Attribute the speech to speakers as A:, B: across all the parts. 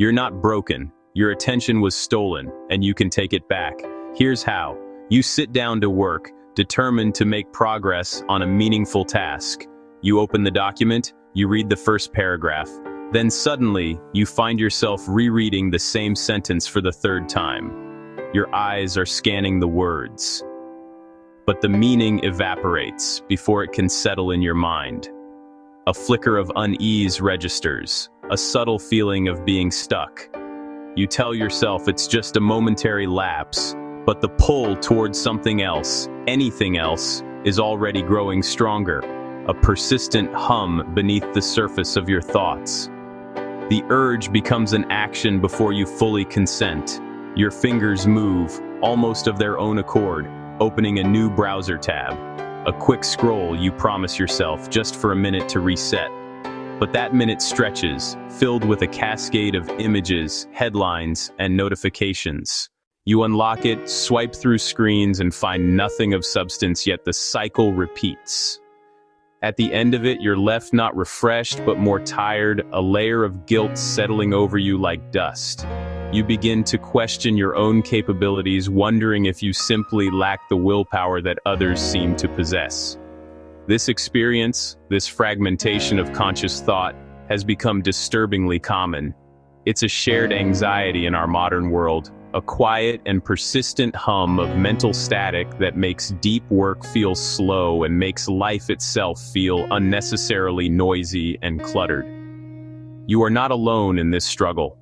A: You're not broken. Your attention was stolen, and you can take it back. Here's how. You sit down to work, determined to make progress on a meaningful task. You open the document, you read the first paragraph. Then suddenly, you find yourself rereading the same sentence for the third time. Your eyes are scanning the words. But the meaning evaporates before it can settle in your mind. A flicker of unease registers, a subtle feeling of being stuck. You tell yourself it's just a momentary lapse, but the pull towards something else, anything else, is already growing stronger, a persistent hum beneath the surface of your thoughts. The urge becomes an action before you fully consent. Your fingers move, almost of their own accord, opening a new browser tab. A quick scroll, you promise yourself, just for a minute to reset. But that minute stretches, filled with a cascade of images, headlines, and notifications. You unlock it, swipe through screens, and find nothing of substance, yet the cycle repeats. At the end of it, you're left not refreshed, but more tired, a layer of guilt settling over you like dust. You begin to question your own capabilities, wondering if you simply lack the willpower that others seem to possess. This experience, this fragmentation of conscious thought, has become disturbingly common. It's a shared anxiety in our modern world, a quiet and persistent hum of mental static that makes deep work feel slow and makes life itself feel unnecessarily noisy and cluttered. You are not alone in this struggle.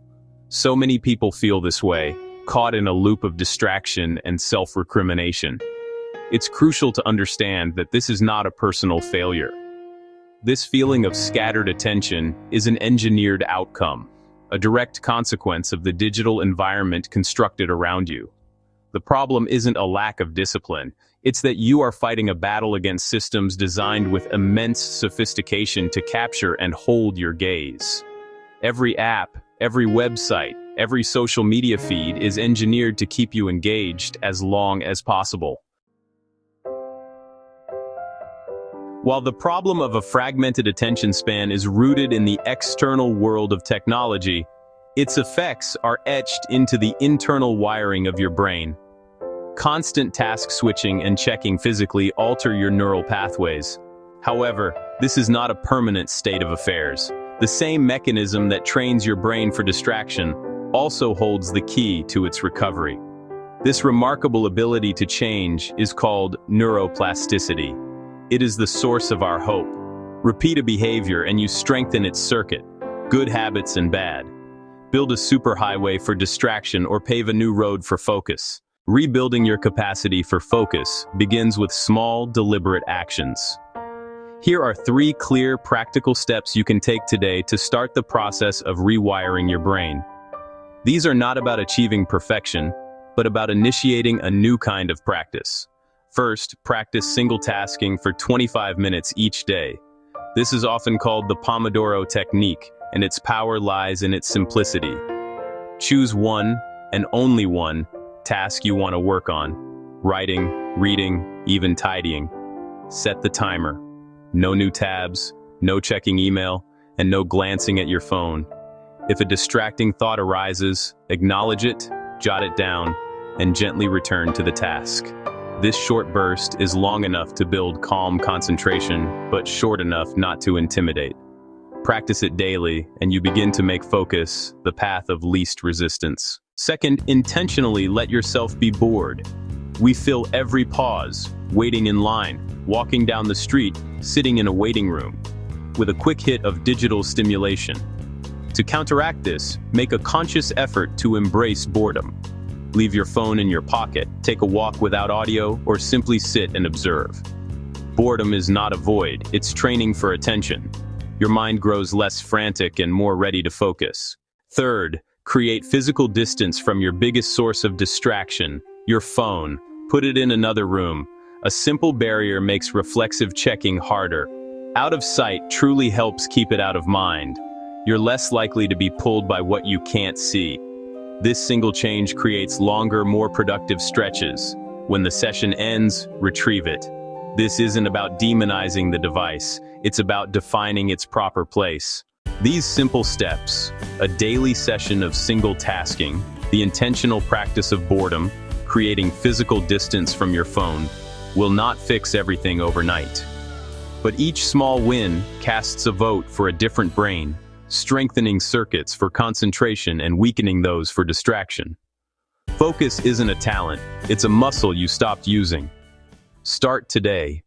A: So many people feel this way, caught in a loop of distraction and self-recrimination. It's crucial to understand that this is not a personal failure. This feeling of scattered attention is an engineered outcome, a direct consequence of the digital environment constructed around you. The problem isn't a lack of discipline, it's that you are fighting a battle against systems designed with immense sophistication to capture and hold your gaze. Every app, every website, every social media feed is engineered to keep you engaged as long as possible. While the problem of a fragmented attention span is rooted in the external world of technology, its effects are etched into the internal wiring of your brain. Constant task switching and checking physically alter your neural pathways. However, this is not a permanent state of affairs. The same mechanism that trains your brain for distraction also holds the key to its recovery. This remarkable ability to change is called neuroplasticity. It is the source of our hope. Repeat a behavior and you strengthen its circuit, good habits and bad. Build a superhighway for distraction or pave a new road for focus. Rebuilding your capacity for focus begins with small, deliberate actions. Here are 3 clear, practical steps you can take today to start the process of rewiring your brain. These are not about achieving perfection, but about initiating a new kind of practice. First, practice single-tasking for 25 minutes each day. This is often called the Pomodoro technique, and its power lies in its simplicity. Choose one, and only one, task you want to work on. Writing, reading, even tidying. Set the timer. No new tabs, no checking email, and no glancing at your phone. If a distracting thought arises, acknowledge it, jot it down, and gently return to the task. This short burst is long enough to build calm concentration, but short enough not to intimidate. Practice it daily, and you begin to make focus the path of least resistance. Second, intentionally let yourself be bored. We fill every pause, waiting in line, walking down the street, sitting in a waiting room, with a quick hit of digital stimulation. To counteract this, make a conscious effort to embrace boredom. Leave your phone in your pocket, take a walk without audio, or simply sit and observe. Boredom is not a void, it's training for attention. Your mind grows less frantic and more ready to focus. Third, create physical distance from your biggest source of distraction, your phone. Put it in another room. A simple barrier makes reflexive checking harder. Out of sight truly helps keep it out of mind. You're less likely to be pulled by what you can't see. This single change creates longer, more productive stretches. When the session ends, retrieve it. This isn't about demonizing the device, it's about defining its proper place. These simple steps, a daily session of single tasking, the intentional practice of boredom, creating physical distance from your phone, will not fix everything overnight. But each small win casts a vote for a different brain, strengthening circuits for concentration and weakening those for distraction. Focus isn't a talent, it's a muscle you stopped using. Start today.